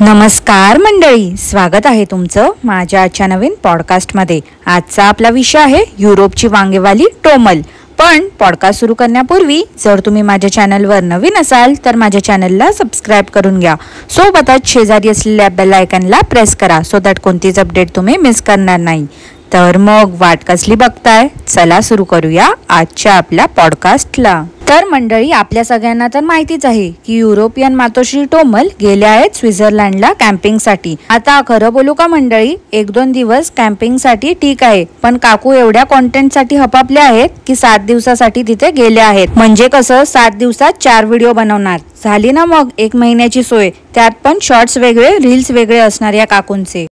नमस्कार मंडळी, स्वागत आहे तुमचं माझ्या आजच्या नवीन पॉडकास्टमध्ये। आजचा आपला विषय आहे युरोपची वांगेवाली टोमल। पण पॉडकास्ट सुरू करण्यापूर्वी जर तुम्ही माझ्या चॅनलवर नवीन असाल तर माझ्या चॅनलला सबस्क्राईब करून घ्या। सोबतच शेजारी असलेल्या बेल आयकॉनला प्रेस करा सो दॅट कोणतीच अपडेट तुम्ही मिस करणार नाही। तर मग वाट कसली बघताय, चला सुरू करूया आजच्या आपल्या पॉडकास्टला। तर मंडळी, आपल्या सगळ्यांना तर माहितीच आहे की युरोपियन मातोश्री टोमल गेल्या आहेत स्वित्झर्लंडला कॅम्पिंगसाठी। आता खरं बोलू का मंडळी, 1-2 दिवस कॅम्पिंगसाठी ठीक आहे, पण काकू एवढ्या कॉन्टेंटसाठी हपापले आहेत की 7 दिवसासाठी तिथे गेले आहेत। म्हणजे कसं 7 दिवसात 4 व्हिडिओ बनवणार, झाली ना मग 1 महिन्याची सोय। त्यात पण शॉर्ट्स वेगळे, रील्स वेगळे असणार या काकूंचे।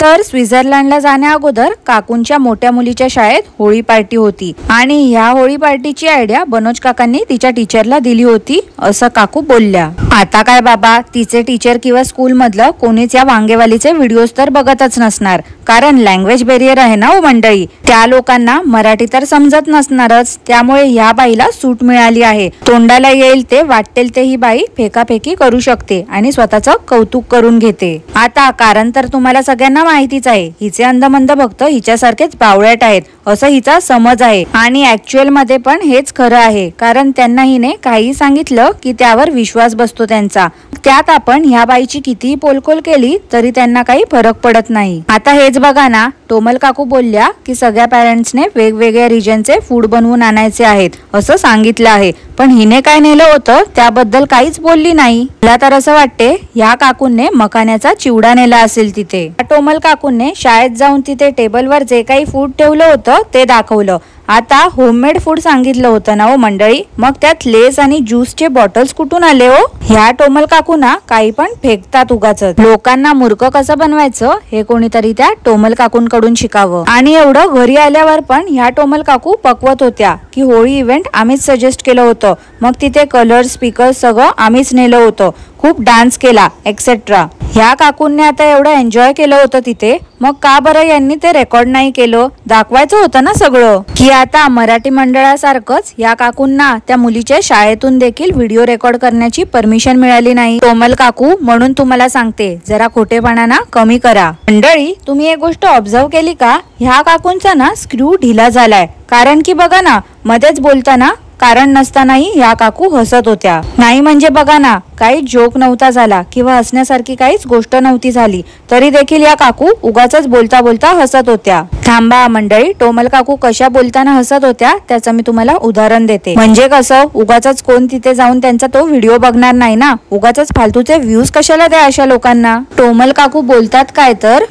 तर स्वित्झर्लंडला जाण्या अगोदर काकूंच्या मोठ्या मुलीच्या शाळेत होळी पार्टी होती आणि ह्या होळी पार्टीची आयडिया बनोज काकांनी तिच्या टीचरला दिली होती असं काकू बोलल्या। आता काय बाबा, तिचे टीचर किंवा स्कूल मधलं कोणीच या वांगेवालीचे व्हिडिओज तर बघतच नसणार, कारण लँग्वेज बॅरियर आहे ना हो मंडळी। त्या लोकांना मराठी तर समजत नसणारच, त्यामुळे ह्या बाईला सूट मिळाली आहे। तोंडाला येईल ते वाटेल ते ही बाई फेकाफेकी करू शकते आणि स्वतःचं कौतुक करून घेते। आता कारण तर तुम्हाला सगळ्यांना माहितीच आहे, हिचे अंधमंद भक्त हिच्यासारखेच बावळट आहेत असं हिचा समज आहे आणि ऍक्च्युअल मध्ये पण हेच खरं आहे, कारण त्यांना हिने काही सांगितलं की त्यावर विश्वास बसतो त्यांचा। त्यात आपण ह्या बाईची कितीही पोलकोल केली तरी त्यांना काही फरक पडत नाही। आता हेच बघा ना, टोमल काकू बोलल्या की सगळ्या पॅरेंट्सने वेगवेगळ्या रिजनचे फूड बनवून आणायचे आहेत असं सांगितलं आहे, पण हिने काय नेलं होतं त्याबद्दल काहीच बोलली नाही। मला तर असं वाटते ह्या काकूंने मखाण्याचा चिवडा नेला असेल तिथे। टोमल काकूंने शाळेत जाऊन तिथे टेबलवर जे काही फूड ठेवलं होतं ते दाखवलं। आता होममेड फूड सांगितलं होतं ना हो मंडळी, मग त्यात लेस आणि ज्यूसचे बॉटल्स कुठून आले हो? ह्या टोमल काकूंना काही पण फेकतात उगाचच। लोकांना मूर्ख कसं बनवायचं हे कोणीतरी त्या टोमल काकूंकडून शिकावं। आणि एवढं घरी आल्यावर पण ह्या टोमल काकू पकवत होत्या की होळी इव्हेंट आम्हीच सजेस्ट केलं होतं, मग तिथे कलर स्पीकर सगळं आम्हीच नेलं होतं, खूप डान्स केला एक्सेट्रा। ह्या काकूंनी आता एवढं एन्जॉय केलं होतं तिथे, मग का बरं यांनी ते रेकॉर्ड नाही केलं? दाखवायचं होतं ना सगळं। की आता मराठी मंडळासारखंच या काकूंना त्या मुलीच्या शाळेतून देखील व्हिडिओ रेकॉर्ड करण्याची परमिशन मिळाली नाही। टोमल काकू, म्हणून तुम्हाला सांगते जरा खोटेपणा कमी करा। मंडळी, तुम्ही एक गोष्ट ऑब्झर्व केली का? ह्या काकूंचा ना स्क्रू ढिला झालाय, कारण की बघा ना, मध्येच बोलताना कारण नसतानाही या काकू हसत होत्या। नाही म्हणजे बघा ना, काही जोक नव्हता झाला किंवा हसण्यासारखी काहीच गोष्ट नव्हती झाली तरी देखील या काकू उगाचच बोलता बोलता हसत होत्या। थांबा मंडळी, टोमल काकू कशा बोलताना हसत होत्या त्याचं मी तुम्हाला उदाहरण देते। म्हणजे कसं, उगाचच कोण तिथे जाऊन त्यांचा तो व्हिडिओ बघणार नाही ना, उगाचच फालतूचे व्ह्यूज कशाला द्या अशा लोकांना। टोमल काकू बोलतात काय तर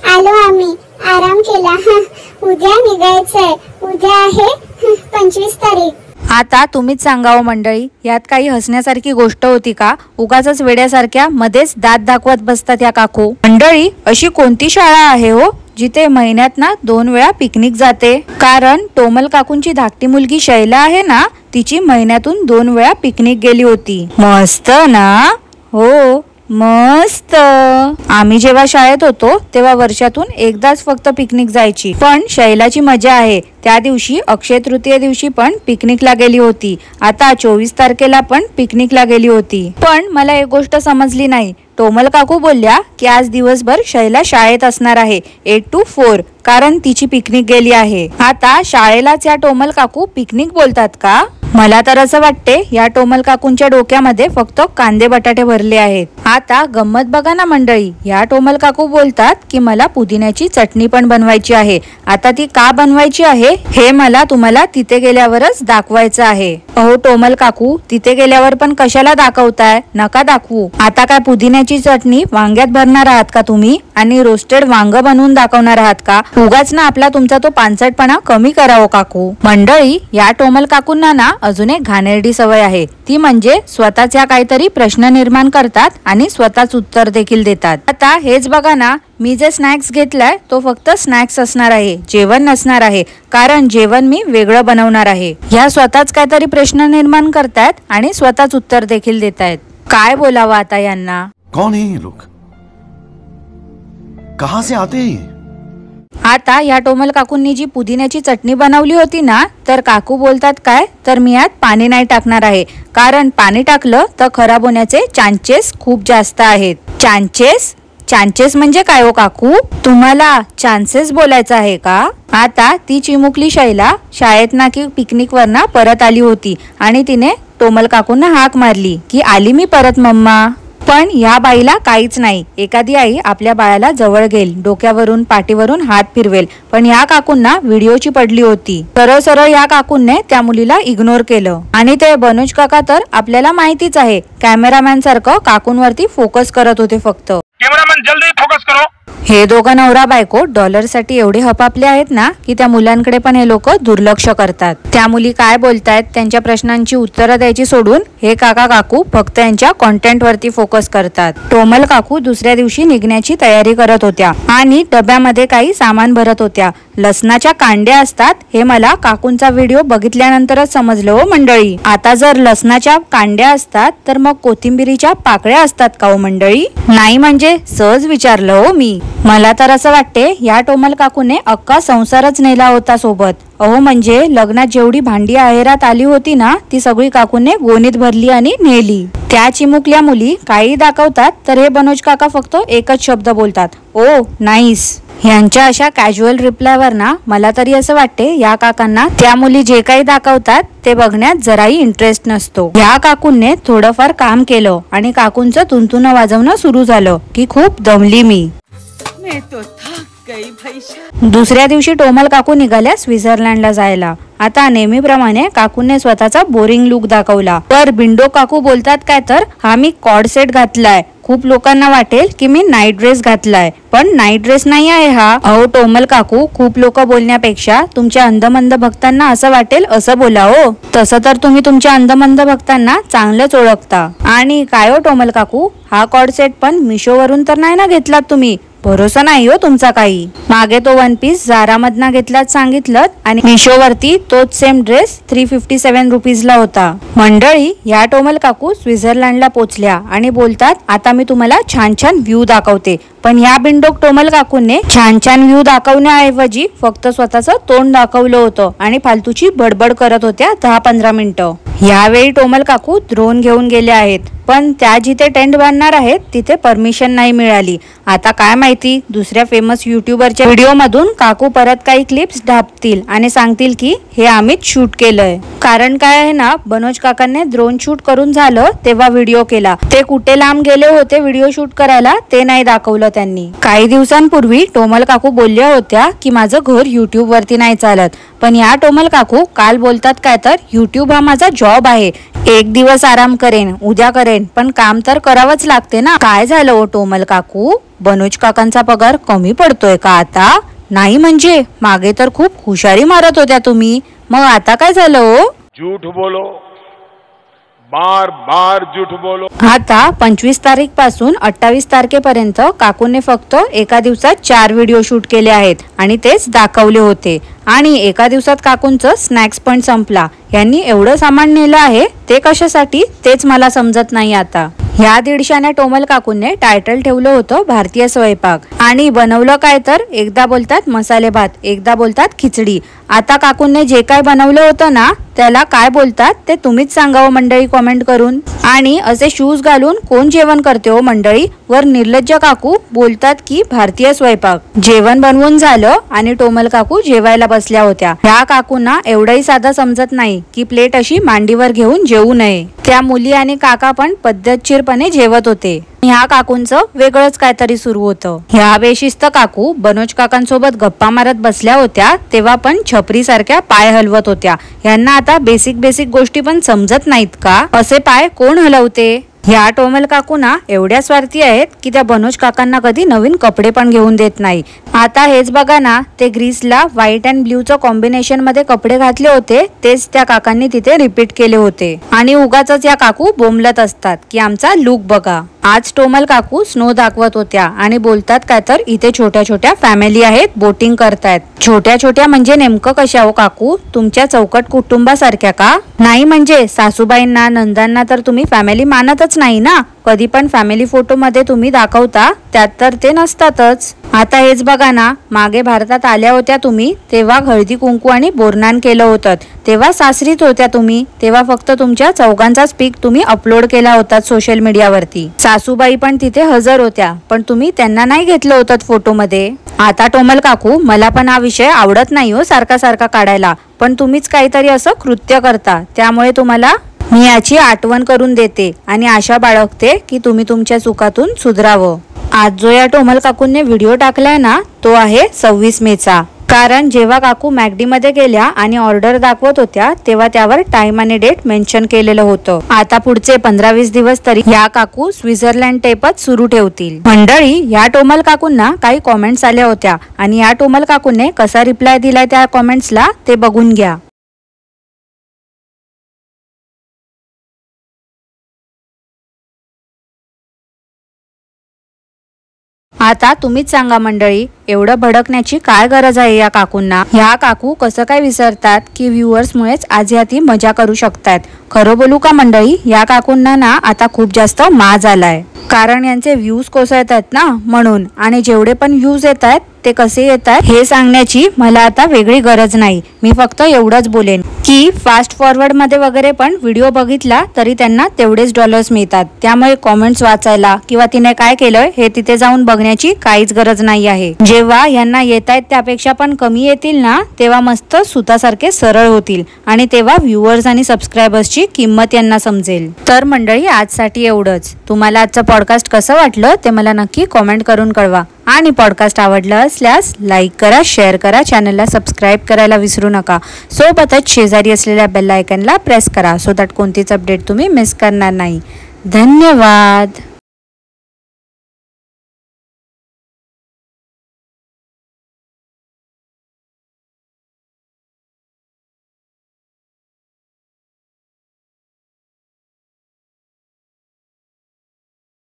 आलो आम्ही, आराम केला, उद्या निघायचंय, उद्या आहे 25 तारीख। आता तुम्हीच सांगावं मंडळी, यात काही हसण्यासारखी गोष्ट होती का? उगाचच वेड्यासारख्या मध्येच दात दाखवत बसतात या काकू। मंडळी, अशी कोणती शाळा आहे हो जिथे महिन्यात ना 2 वेळा पिकनिक जाते? कारण टोमल काकूंची धाकटी मुलगी शैला आहे ना, तिची महिन्यातून 2 वेळा पिकनिक गेली होती। मस्त ना? हो मस्त। आम्ही जेव्हा शाळेत होतो तेव्हा वर्षातून एकदाच फक्त पिकनिक जायची, पण शैलाची मजा आहे त्या दिवशी अक्षय तृतीय दिवशी पण पिकनिकला गेली होती। आता 24 तारखेला पण पिकनिकला गेली होती। पण मला एक गोष्ट समजली नाही, टोमल काकू बोलल्या की आज दिवसभर शैला शाळेत असणार आहे 8 to 4, कारण तिची पिकनिक गेली आहे। आता शाळेलाच या टोमल काकू पिकनिक बोलतात का? मला तर असं वाटते या टोमल काकूंच्या डोक्यामध्ये फक्त कांदे बटाटे भरले आहेत। आता गंमत बघा ना मंडळी, या टोमल काकू बोलतात की मला पुदिन्याची चटणी पण बनवायची आहे। आता ती का बनवायची आहे हे मला तुम्हाला तिथे गेल्यावरच दाखवायचं आहे। अहो टोमल काकू, तिथे गेल्यावर पण कशाला दाखवताय? नका दाखवू। आता काय पुदिन्याची चटणी वांग्यात भरणार आहात का तुम्ही आणि रोस्टेड वांग बनवून दाखवणार आहात का? उगाच ना आपला तुमचा तो पानसटपणा कमी करावं काकू। मंडळी, या टोमल काकूंना ना अजून एक घाणेरडी सवय आहे, ती म्हणजे स्वतःच्या काहीतरी प्रश्न निर्माण करतात आणि स्वतःच उत्तर देखील देतात। आता हेच बघा ना, मी जे स्नॅक्स घेतलाय तो फक्त स्नॅक्स असणार आहे, जेवण नसणार आहे, कारण जेवण मी वेगळं बनवणार आहे। ह्या स्वतःच काहीतरी प्रश्न निर्माण करतायत आणि स्वतःच उत्तर देखील देतायत। काय बोलावं आता यांना? कौन है ये लोग? कहां से आते हैं ये? आता या टोमल काकूंनी जी पुदिन्याची चटणी बनवली होती ना, तर काकू बोलतात काय तर मी यात पाणी नाही टाकणार आहे, कारण पाणी टाकलं तर खराब होण्याचे चान्सेस खूप जास्त आहेत. चान्सेस म्हणजे काय हो काकू? तुम्हाला चान्सेस बोलायचं आहे का? आता ती चिमुकली शैला शाळेत ना की पिकनिक वर ना परत आली होती आणि तिने टोमल काकूंना हाक मारली की आली मी परत मम्मा. पण या बाईला काहीच नाही. एखादी आई आपल्या बाळाला जवळ घेईल, डोक्यावरून पाठीवरून हात फिरवेल, पण या काकूंना व्हिडिओची पडली होती. सरळ या काकूंने त्या मुलीला इग्नोर केलं. आणि ते बनोज काका तर आपल्याला माहितीच आहे, कॅमेरामॅन सारखं काकूंवरती फोकस करत होते फक्त. कॅमेरामॅन जल्दी फोकस करो. हे दोघं नवरा बायको डॉलरसाठी एवढे हपापले आहेत ना की त्या मुलांकडे पण हे लोक दुर्लक्ष करतात. त्या मुली काय बोलतायत त्यांच्या प्रश्नांची उत्तरं द्यायची सोडून हे काका काकू फक्त यांच्या कॉन्टेंट वरती फोकस करतात. टोमल काकू दुसऱ्या दिवशी निघण्याची तयारी करत होत्या आणि डब्यामध्ये काही सामान भरत होत्या. लसणाच्या कांड्या असतात हे मला काकूंचा व्हिडिओ बघितल्यानंतरच समजलं हो मंडळी. आता जर लसणाच्या कांड्या असतात तर मग कोथिंबिरीच्या पाकळ्या असतात का हो मंडळी? नाही म्हणजे सहज विचारलं हो मी. मला तर असं वाटते या टोमल काकूने अख्खा संसारच नेला होता सोबत. अहो म्हणजे लग्नात जेवढी भांडी आहेरात आली होती ना ती सगळी काकूने गोणीत भरली आणि नेली. त्या चिमुकल्या मुली काही दाखवतात तर हे बनोज काका फक्त एकच शब्द बोलतात, ओ नाईस. ह्यांच्या अशा कॅज्युअल रिप्लायवर ना मला तरी असं वाटते या काकांना त्या मुली जे काही दाखवतात ते बघण्यात जराही इंटरेस्ट नसतो. या काकूंने थोडंफार काम केलं आणि काकूंचं तुंतुन वाजवणं सुरू झालं की खूप दमली मी. दुसऱ्या दिवशी टोमल काकू निघाल्या स्वित्झर्लंडला जायला. आता नेहमीप्रमाणे काकूने स्वतःचा बोरिंग लुक दाखवला. तर बिंडो काकू बोलतात काय तर हा मी कॉर्ड सेट घातलाय. खूप लोकांना वाटेल की मी नाईट ड्रेस घातलाय, पण नाईट ड्रेस नाही आहे हा. अहो टोमल काकू खूप लोक बोलण्यापेक्षा तुमच्या अंधमंद भक्तांना असं वाटेल असं बोला हो. तसं तर तुम्ही तुमच्या अंधमंद भक्तांना चांगलंच ओळखता. आणि काय हो टोमल काकू हा कॉर्ड सेट पण मिशोवरून तर नाही ना घेतलात तुम्ही? भरोसा नाही हो तुमचा काही. मागे तो वन पीस झारा मधनं घेतलाच सांगितलं आणि मिशोवरती तोच सेम ड्रेस 357 रुपीजला होता. मंडळी या टोमल काकू स्वित्झर्लंडला पोचल्या आणि बोलतात आता मी तुम्हाला छान छान व्ह्यू दाखवते. पण ह्या बिंडोक टोमल काकूने छान छान व्ह्यू दाखवण्याऐवजी फक्त स्वतःचं तोंड दाखवलं होतं आणि फालतूची बडबड करत होत्या 10-15 मिनिटं. यावेळी टोमल काकू ड्रोन घेऊन गेले आहेत, पण त्या जिथे टेंट बांधणार आहेत तिथे परमिशन नाही मिळाली. आता काय माहिती दुसऱ्या फेमस युट्यूबरच्या व्हिडिओ मधून काकू परत काही क्लिप्स ढापतील आणि सांगतील की हे आम्हीच शूट केलंय. कारण काय आहे ना बनोज काकांनी ड्रोन शूट करून झालं तेव्हा व्हिडिओ केला. ते कुठे लांब गेले होते व्हिडिओ शूट करायला ते नाही दाखवलं त्यांनी. काही दिवसांपूर्वी टोमल काकू बोलल्या होत्या की माझं घर युट्यूब वरती नाही चालत, पण या टोमल काकू काल बोलतात काय तर युट्यूब हा माझा जॉब आहे. एक दिवस आराम करेन उद्या करेन, पण काम तर करावंच लागते ना. काय झालं हो टोमल काकू? बनोज काकांचा पगार कमी पडतोय का आता? नाही म्हणजे मागे तर खूप हुशारी मारत होत्या तुम्ही, मग आता काय झालं हो? झूठ बोलो, बार बार झूठ बोलो. आता 25 तारीख पासून 28 तारखेपर्यंत काकूने फक्त एका दिवसात 4 व्हिडिओ शूट केले आहेत आणि तेच दाखवले होते. आणि एका दिवसात काकूंचं स्नॅक्स पण संपला. यांनी एवढं सामान नेलं आहे ते कशासाठी तेच मला समजत नाही आता. ह्या 150 टोमल काकूंने टायटल ठेवलं होतं भारतीय स्वयंपाक आणि बनवलं काय तर एकदा बोलतात मसाले भात, एकदा बोलतात खिचडी. आता काकूंने जे काय बनवलं होतं ना त्याला काय बोलतात ते तुम्हीच सांगावं मंडळी कमेंट करून. आणि असे शूज घालून कोण जेवण करते हो मंडळी? वर निर्लज्ज काकू बोलतात की भारतीय स्वयंपाक. जेवण बनवून झालं आणि टोमल काकू जेवायला बसल्या होत्या. ह्या काकूंना एवढंही साधं समजत नाही की प्लेट अशी मांडीवर घेऊन जेवू नये. त्या मुली आणि काका पण पद्धतशीरपणे जेवत होते. ह्या काकूंचं वेगळंच काहीतरी सुरू होतं. ह्या बेशिस्त काकू बनोज काकांसोबत गप्पा मारत बसल्या होत्या तेव्हा पण छपरी सारख्या पाय हलवत होत्या. यांना आता बेसिक गोष्टी पण समजत नाहीत का? असे पाय कोण हलवते? ह्या टोमल काकू ना एवढ्या स्वार्थी आहेत की त्या बनोज काकांना कधी नवीन कपडे पण घेऊन देत नाही. आता हेच बघा ना, ते ग्रीसला व्हाईट अँड ब्ल्यूचं कॉम्बिनेशन मध्ये कपडे घातले होते तेच त्या काकांनी तिथे रिपीट केले होते. आणि उगाच या काकू बोंबलत असतात की आमचा लुक बघा. आज टोमल काकू स्नो दाखवत होत्या आणि बोलतात काय तर इथे छोट्या छोट्या फॅमिली आहेत, बोटिंग करतायत. छोट्या छोट्या म्हणजे नेमकं कशा हो काकू? तुमच्या चौकट कुटुंबासारख्या का? नाही म्हणजे सासूबाईंना नंदांना तर तुम्ही फॅमिली मानतच असतच नाही ना, कधी पण फॅमिली फोटो मध्ये तुम्ही दाखवता त्यात तर ते नसतातच। आता हेच बघा ना, मागे भारतात आल्या होत्या तुम्ही तेव्हा हळदी कुंकू आणि बोरनान केलं होतं, तेव्हा सासरीत होत्या तुम्ही, तेव्हा फक्त तुमच्या चौघांचाच पिक तुम्ही अपलोड केला होता सोशल मीडियावरती। सासूबाई पण तिथे हजर होत्या, पण तुम्ही त्यांना नाही घेतलं होतं फोटो मध्ये। आता टोमल काकू, मला पण हा विषय आवडत नाही हो सारखा सारखा काढायला, पण तुम्हीच काहीतरी असं कृत्य करता, त्यामुळे तुम्हाला मी याची आठवण करून देते आणि आशा बाळगते की तुम्ही तुमच्या चुकातून सुधरावं। आज जो या टोमल काकूंनी व्हिडिओ टाकलाय ना, तो आहे 26 मेचा। कारण जेव्हा काकू मॅकडी मध्ये गेल्या आणि ऑर्डर दाखवत होत्या तेव्हा त्यावर टाइम आणि डेट मेन्शन केलेलं होतं। आता पुढचे 15-20 दिवस तरी या काकू स्वित्झर्लंड टेपच सुरू ठेवतील। मंडळी, या टोमल काकूंना काही कॉमेंट्स आल्या होत्या आणि या टोमल काकूंने कसा रिप्लाय दिलाय त्या कॉमेंट्सला ते बघून घ्या। आता तुम्हीच सांगा मंडळी, एवढं भडकण्याची काय गरज आहे या काकूंना? ह्या काकू कसं काय विसरतात की व्ह्युअर्स मुळेच आज ह्या ती मजा करू शकतात। खरं बोलू का मंडळी, या काकूंना ना आता खूप जास्त माज आलाय, कारण यांचे व्ह्यूज कोसळतात ना म्हणून। आणि जेवढे पण व्ह्यूज येत आहेत ते कसे येतात हे सांगण्याची मला आता वेगळी गरज नाही। मी फक्त एवढंच बोलेन की फास्ट फॉरवर्ड मध्ये वगैरे पण व्हिडिओ बघितला तरी त्यांना तेवढेच डॉलर्स मिळतात, त्यामुळे कॉमेंट्स वाचायला किंवा तिने काय केलंय हे तिथे जाऊन बघण्याची काहीच गरज नाही आहे। जेव्हा यांना येत आहेत त्यापेक्षा पण कमी येतील ना, तेव्हा मस्त सुतासारखे सरळ होतील आणि तेव्हा व्ह्युअर्स आणि सबस्क्रायबर्सची किंमत यांना समजेल। तर मंडळी, आजसाठी एवढंच। तुम्हाला आजचं पॉडकास्ट कसं वाटलं ते मला नक्की कॉमेंट करून कळवा आणि पॉडकास्ट आवडलं असल्यास लाईक करा, शेअर करा, चॅनलला सबस्क्राईब करायला विसरू नका। सोबतच शेजारी असलेल्या बेल आयकॉनला प्रेस करा सो दॅट कोणतीच अपडेट तुम्ही मिस करणार नाही। धन्यवाद।